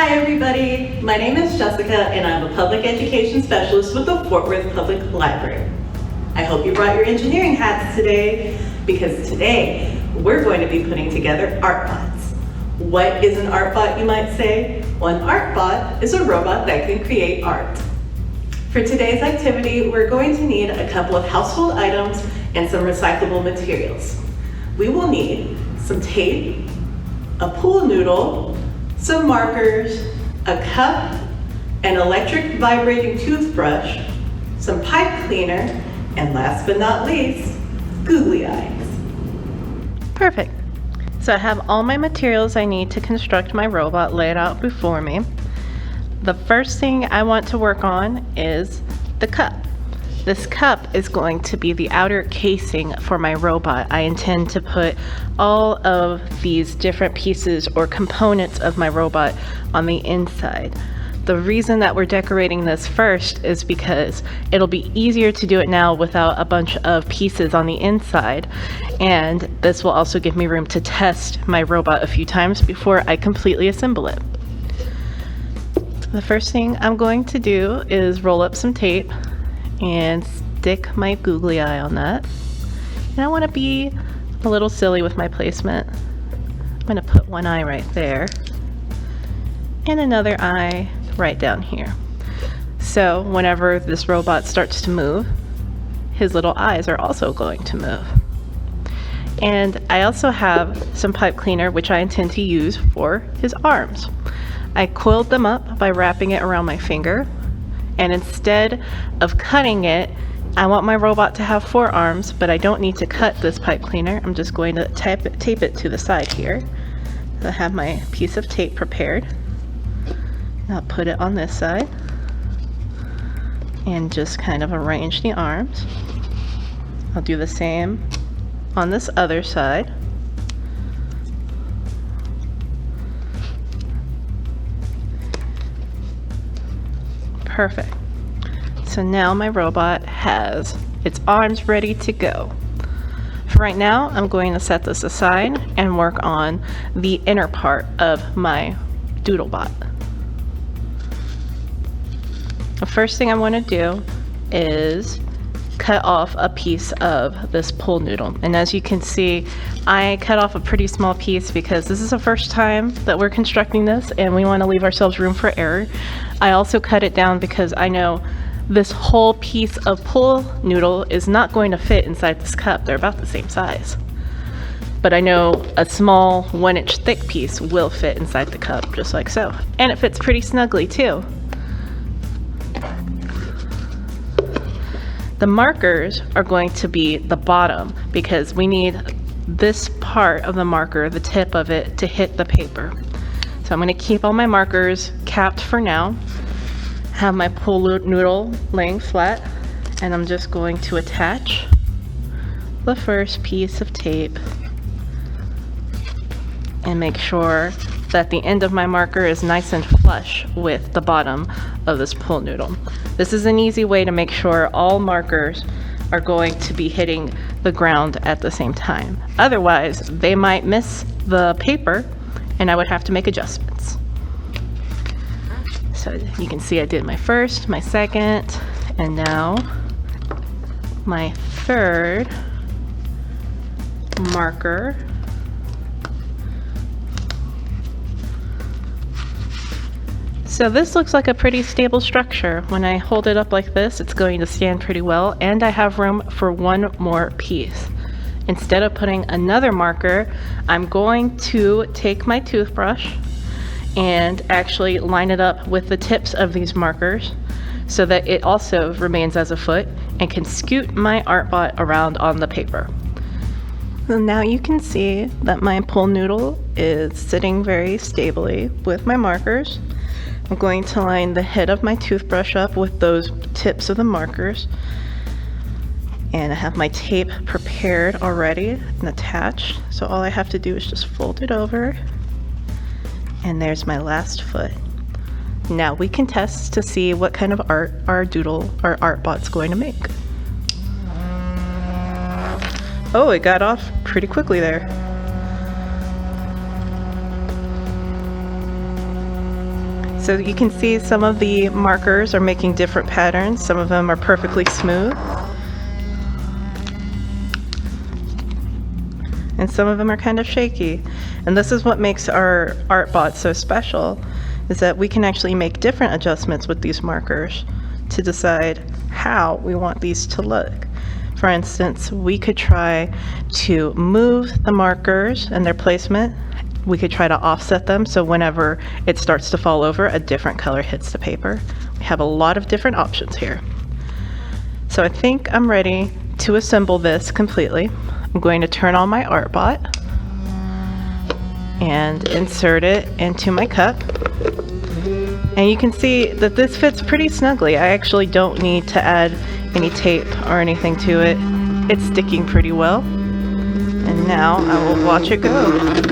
Hi everybody, my name is Jessica and I'm a public education specialist with the Fort Worth Public Library. I hope you brought your engineering hats today because today we're going to be putting together ArtBots. What is an ArtBot, you might say? Well, an ArtBot is a robot that can create art. For today's activity, we're going to need a couple of household items and some recyclable materials. We will need some tape, a pool noodle, some markers, a cup, an electric vibrating toothbrush, some pipe cleaner, and last but not least, googly eyes. Perfect. So I have all my materials I need to construct my robot laid out before me. The first thing I want to work on is the cup. This cup is going to be the outer casing for my robot. I intend to put all of these different pieces or components of my robot on the inside. The reason that we're decorating this first is because it'll be easier to do it now without a bunch of pieces on the inside, and this will also give me room to test my robot a few times before I completely assemble it. The first thing I'm going to do is roll up some tape and stick my googly eye on that. And I want to be a little silly with my placement. I'm going to put one eye right there and another eye right down here. So whenever this robot starts to move, his little eyes are also going to move. And I also have some pipe cleaner which I intend to use for his arms. I coiled them up by wrapping it around my finger, and instead of cutting it, I want my robot to have 4 arms, but I don't need to cut this pipe cleaner. I'm just going to tape it to the side here. I have my piece of tape prepared. I'll put it on this side and just kind of arrange the arms. I'll do the same on this other side. Perfect. So now my robot has its arms ready to go. For right now, I'm going to set this aside and work on the inner part of my doodlebot. The first thing I want to do is cut off a piece of this pool noodle. And as you can see, I cut off a pretty small piece because this is the first time that we're constructing this and we want to leave ourselves room for error. I also cut it down because I know this whole piece of pool noodle is not going to fit inside this cup. They're about the same size. But I know a small 1-inch thick piece will fit inside the cup, just like so. And it fits pretty snugly too. The markers are going to be the bottom because we need this part of the marker, the tip of it, to hit the paper. So I'm going to keep all my markers capped for now, have my pool noodle laying flat, and I'm just going to attach the first piece of tape and make sure that the end of my marker is nice and flush with the bottom of this pool noodle. This is an easy way to make sure all markers are going to be hitting the ground at the same time. Otherwise, they might miss the paper and I would have to make adjustments. So you can see I did my first, my second, and now my third marker. So this looks like a pretty stable structure. When I hold it up like this, it's going to stand pretty well, and I have room for one more piece. Instead of putting another marker, I'm going to take my toothbrush and actually line it up with the tips of these markers so that it also remains as a foot and can scoot my ArtBot around on the paper. So now you can see that my pool noodle is sitting very stably with my markers. I'm going to line the head of my toothbrush up with those tips of the markers. And I have my tape prepared already and attached. So all I have to do is just fold it over. And there's my last foot. Now we can test to see what kind of art our ArtBot's going to make. Oh, it got off pretty quickly there. So you can see some of the markers are making different patterns. Some of them are perfectly smooth. And some of them are kind of shaky. And this is what makes our ArtBot so special, is that we can actually make different adjustments with these markers to decide how we want these to look. For instance, we could try to move the markers and their placement. We could try to offset them so whenever it starts to fall over, a different color hits the paper. We have a lot of different options here. So I think I'm ready to assemble this completely. I'm going to turn on my ArtBot and insert it into my cup. And you can see that this fits pretty snugly. I actually don't need to add any tape or anything to it. It's sticking pretty well. And now I will watch it go.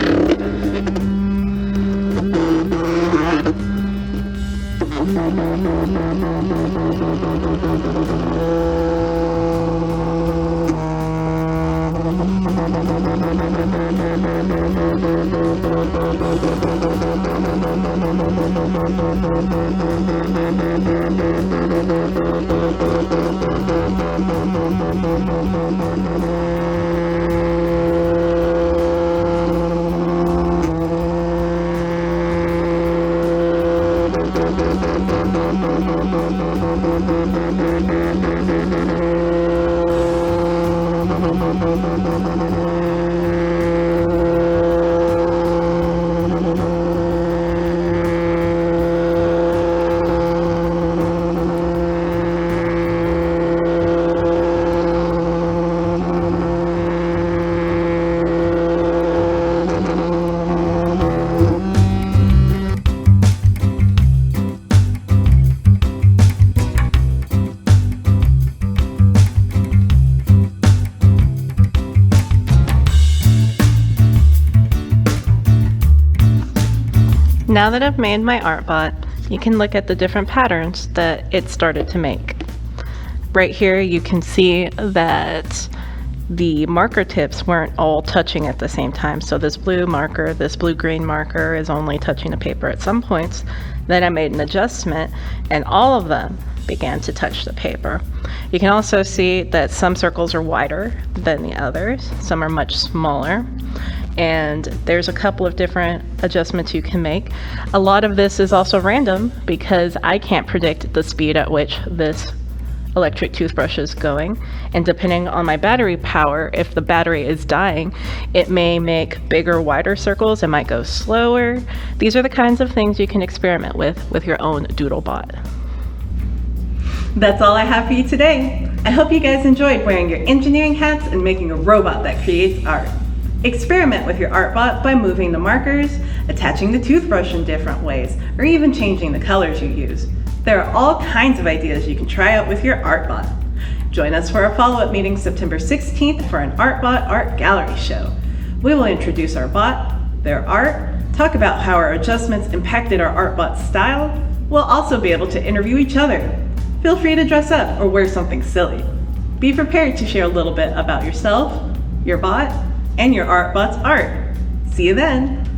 Now that I've made my ArtBot, you can look at the different patterns that it started to make. Right here you can see that the marker tips weren't all touching at the same time. So this blue marker, this blue-green marker is only touching the paper at some points. Then I made an adjustment and all of them began to touch the paper. You can also see that some circles are wider than the others, some are much smaller. And there's a couple of different adjustments you can make. A lot of this is also random because I can't predict the speed at which this electric toothbrush is going. And depending on my battery power, if the battery is dying, it may make bigger, wider circles. It might go slower. These are the kinds of things you can experiment with your own Doodlebot. That's all I have for you today. I hope you guys enjoyed wearing your engineering hats and making a robot that creates art. Experiment with your ArtBot by moving the markers, attaching the toothbrush in different ways, or even changing the colors you use. There are all kinds of ideas you can try out with your ArtBot. Join us for our follow-up meeting September 16th for an ArtBot Art Gallery show. We will introduce our bot, their art, talk about how our adjustments impacted our ArtBot's style. We'll also be able to interview each other. Feel free to dress up or wear something silly. Be prepared to share a little bit about yourself, your bot, and your ArtBot's art. See you then!